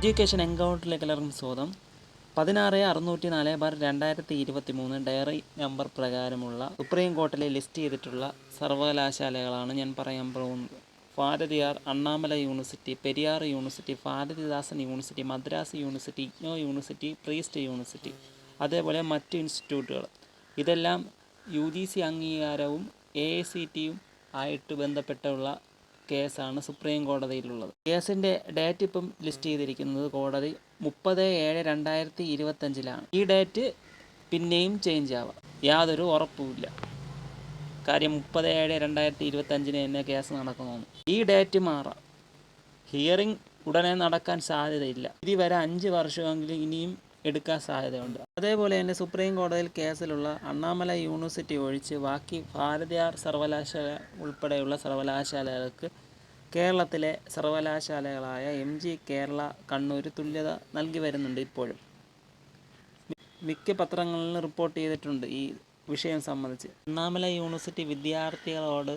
Education എൻകൗണ്ടറിലേക്ക് എല്ലാവർക്കും സ്വാഗതം. 16/604/2023 diary number പ്രകാരമുള്ള സുപ്രീം കോടതിയിൽ ലിസ്റ്റ് ചെയ്തിട്ടുള്ള സർവകലാശാലകളാണ് ഞാൻ പറയാൻ പോകുന്നത്. Bharathiar, Annamalai university, Periyar university, Bharathidasan university, Madras university, IGNOU university, PRIST university, അതേപോലെ മറ്റ് ഇൻസ്റ്റിറ്റ്യൂട്ടുകൾ. ഇതെല്ലാം UGC അംഗീകാരവും AICTE ആയിട്ട് ബന്ധപ്പെട്ടുള്ള കേസാണ് സുപ്രീം കോടതിയിലുള്ളത്. കേസിൻ്റെ ഡേറ്റ് ഇപ്പം ലിസ്റ്റ് ചെയ്തിരിക്കുന്നത് കോടതി 30/7/2025 ഈ ഡേറ്റ് പിന്നെയും ചേഞ്ച് ആവാം, യാതൊരു ഉറപ്പുമില്ല. കാര്യം 30/7/2025 തന്നെ കേസ് നടക്കുന്നു. ഈ ഡേറ്റ് മാറാം. ഹിയറിംഗ് ഉടനെ നടക്കാൻ സാധ്യതയില്ല. ഇതുവരെ 5 വർഷമെങ്കിലും ഇനിയും എടുക്കാൻ സാധ്യതയുണ്ട്. അതേപോലെ തന്നെ സുപ്രീം കോടതിയിൽ കേസിലുള്ള അണ്ണാമല യൂണിവേഴ്സിറ്റി ഒഴിച്ച് ബാക്കി ഭാരതിയാർ സർവകലാശാല ഉൾപ്പെടെയുള്ള സർവകലാശാലകൾക്ക് കേരളത്തിലെ സർവകലാശാലകളായ MG, കേരള, കണ്ണൂർ തുല്യത നൽകി വരുന്നുണ്ട്. ഇപ്പോഴും മിക്ക പത്രങ്ങളിലും റിപ്പോർട്ട് ചെയ്തിട്ടുണ്ട് ഈ വിഷയം സംബന്ധിച്ച്. അണ്ണാമല യൂണിവേഴ്സിറ്റി വിദ്യാർത്ഥികളോട്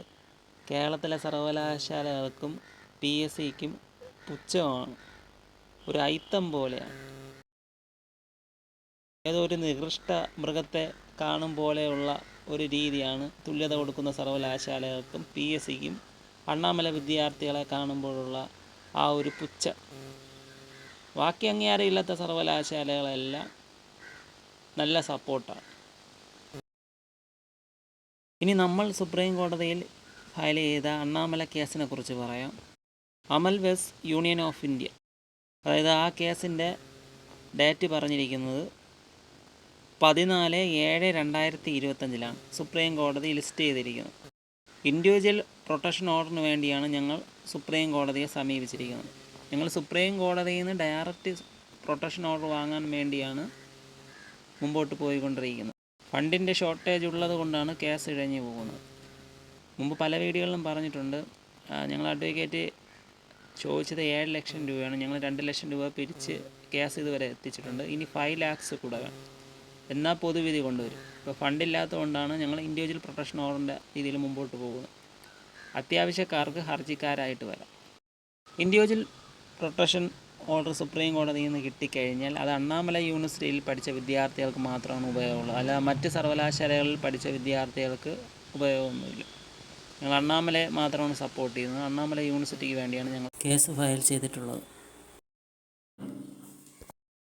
കേരളത്തിലെ സർവകലാശാലകൾക്കും PSCക്കും പുച്ഛമാണ്, ഒരു അയിത്തം പോലെയാണ്. ഏതോ ഒരു നികൃഷ്ട മൃഗത്തെ കാണും പോലെയുള്ള ഒരു രീതിയാണ് തുല്യത കൊടുക്കുന്ന സർവകലാശാലകൾക്കും PSCക്കും അണ്ണാമല വിദ്യാർത്ഥികളെ കാണുമ്പോഴുള്ള ആ ഒരു പുച്ഛം. ബാക്കി അംഗീകാരമില്ലാത്ത സർവകലാശാലകളെല്ലാം നല്ല സപ്പോർട്ടാണ്. ഇനി നമ്മൾ സുപ്രീം കോടതിയിൽ ഫയൽ ചെയ്ത അണ്ണാമല കേസിനെ കുറിച്ച് പറയാം. അമൽ വെസ് യൂണിയൻ ഓഫ് ഇന്ത്യ, അതായത് ആ കേസിൻ്റെ ഡേറ്റ് പറഞ്ഞിരിക്കുന്നത് 14/7/2025 സുപ്രീം കോടതി ലിസ്റ്റ് ചെയ്തിരിക്കുന്നത്. ഇൻഡിവിജ്വൽ പ്രൊട്ടക്ഷൻ ഓർഡറിന് വേണ്ടിയാണ് ഞങ്ങൾ സുപ്രീം കോടതിയെ സമീപിച്ചിരിക്കുന്നത്. ഞങ്ങൾ സുപ്രീം കോടതിയിൽ നിന്ന് ഡയറക്റ്റ് പ്രൊട്ടക്ഷൻ ഓർഡർ വാങ്ങാൻ വേണ്ടിയാണ് മുമ്പോട്ട് പോയിക്കൊണ്ടിരിക്കുന്നത്. ഫണ്ടിൻ്റെ ഷോർട്ടേജ് ഉള്ളത് കൊണ്ടാണ് കേസ് ഇഴഞ്ഞു പോകുന്നത്. മുമ്പ് പല വീഡിയോകളിലും പറഞ്ഞിട്ടുണ്ട്. ഞങ്ങൾ അഡ്വക്കേറ്റ് ചോദിച്ചത് 7 ലക്ഷം രൂപയാണ്. ഞങ്ങൾ 2 ലക്ഷം രൂപ പിരിച്ച് കേസ് ഇതുവരെ എത്തിച്ചിട്ടുണ്ട്. ഇനി 5 lakhs കൂടെ വേണം, എന്നാൽ പൊതുവിധി കൊണ്ടുവരും. ഇപ്പോൾ ഫണ്ടില്ലാത്തതുകൊണ്ടാണ് ഞങ്ങൾ ഇൻഡിവിജ്വൽ പ്രൊട്ടക്ഷൻ ഓർഡറിൻ്റെ രീതിയിൽ മുമ്പോട്ട് പോകുന്നത്. അത്യാവശ്യക്കാർക്ക് ഹർജിക്കാരായിട്ട് വരാം. ഇൻഡിവിജ്വൽ പ്രൊട്ടക്ഷൻ ഓർഡർ സുപ്രീം കോടതിയിൽ നിന്ന് കിട്ടിക്കഴിഞ്ഞാൽ അത് അണ്ണാമല യൂണിവേഴ്സിറ്റിയിൽ പഠിച്ച വിദ്യാർത്ഥികൾക്ക് മാത്രമാണ് ഉപയോഗമുള്ളത്, അല്ലാതെ മറ്റ് സർവകലാശാലകളിൽ പഠിച്ച വിദ്യാർത്ഥികൾക്ക് ഉപയോഗമൊന്നുമില്ല. ഞങ്ങൾ അണ്ണാമലയെ മാത്രമാണ് സപ്പോർട്ട് ചെയ്യുന്നത്. അണ്ണാമല യൂണിവേഴ്സിറ്റിക്ക് വേണ്ടിയാണ് ഞങ്ങൾ കേസ് ഫയൽ ചെയ്തിട്ടുള്ളത്.